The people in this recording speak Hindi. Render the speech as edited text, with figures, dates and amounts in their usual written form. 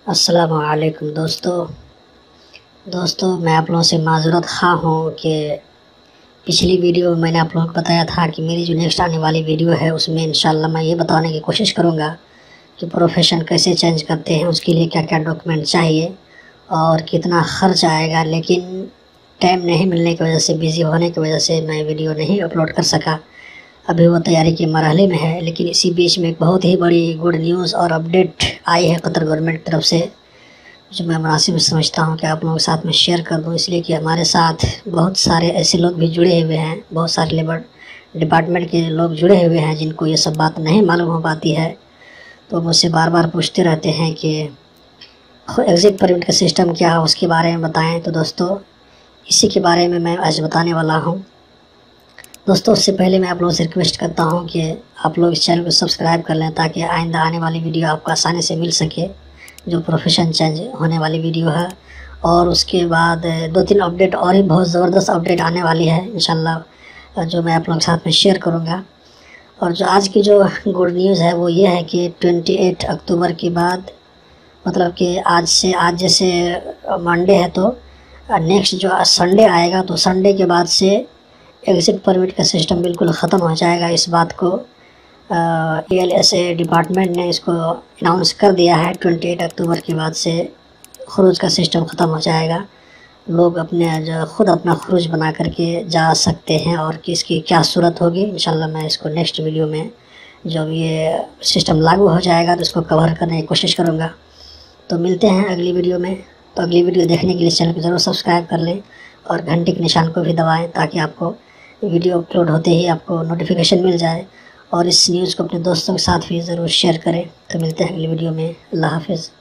अस्सलाम वालेकुम दोस्तों मैं आप लोगों से माज़रत ख़्वाह हूँ कि पिछली वीडियो में मैंने आप लोगों को बताया था कि मेरी जो नेक्स्ट आने वाली वीडियो है उसमें इंशाल्लाह मैं ये बताने की कोशिश करूँगा कि प्रोफेशन कैसे चेंज करते हैं, उसके लिए क्या क्या डॉक्यूमेंट चाहिए और कितना ख़र्च आएगा। लेकिन टाइम नहीं मिलने की वजह से, बिज़ी होने की वजह से मैं वीडियो नहीं अपलोड कर सका। अभी वो तैयारी के मरहले में है, लेकिन इसी बीच में एक बहुत ही बड़ी गुड न्यूज़ और अपडेट आई है कतर गवर्नमेंट की तरफ से, जो मैं मुनासिब समझता हूँ कि आप लोगों के साथ में शेयर कर दूँ। इसलिए कि हमारे साथ बहुत सारे ऐसे लोग भी जुड़े हुए हैं, बहुत सारे लेबर डिपार्टमेंट के लोग जुड़े हुए हैं जिनको ये सब बात नहीं मालूम हो पाती है। तो मुझसे बार बार पूछते रहते हैं कि एग्ज़िट परमिट का सिस्टम क्या है, उसके बारे में बताएँ। तो दोस्तों इसी के बारे में मैं आज बताने वाला हूँ। दोस्तों उससे पहले मैं आप लोगों से रिक्वेस्ट करता हूं कि आप लोग इस चैनल को सब्सक्राइब कर लें ताकि आइंदा आने वाली वीडियो आपको आसानी से मिल सके, जो प्रोफेशन चेंज होने वाली वीडियो है। और उसके बाद 2-3 अपडेट और ही बहुत ज़बरदस्त अपडेट आने वाली है इंशाल्लाह, जो मैं आप लोगों के साथ में शेयर करूँगा। और जो आज की जो गुड न्यूज़ है वो ये है कि 28 अक्टूबर के बाद, मतलब कि आज जैसे मंडे है तो नेक्स्ट जो संडे आएगा, तो संडे के बाद से एग्ज़िट परमिट का सिस्टम बिल्कुल ख़त्म हो जाएगा। इस बात को ALSA डिपार्टमेंट ने इसको अनाउंस कर दिया है। 28 अक्टूबर के बाद से ख़ुरूज का सिस्टम ख़त्म हो जाएगा। लोग खुद अपना ख़ुरूज बना करके जा सकते हैं, और कि इसकी क्या सूरत होगी इंशाल्लाह मैं इसको नेक्स्ट वीडियो में, जब ये सिस्टम लागू हो जाएगा तो इसको कवर करने की कोशिश करूँगा। तो मिलते हैं अगली वीडियो में। तो अगली वीडियो देखने के लिए चैनल को ज़रूर सब्सक्राइब कर लें और घंटे के निशान को भी दबाएं ताकि आपको वीडियो अपलोड होते ही आपको नोटिफिकेशन मिल जाए। और इस न्यूज़ को अपने दोस्तों के साथ भी ज़रूर शेयर करें। तो मिलते हैं अगली वीडियो में। अल्लाह हाफ़िज़।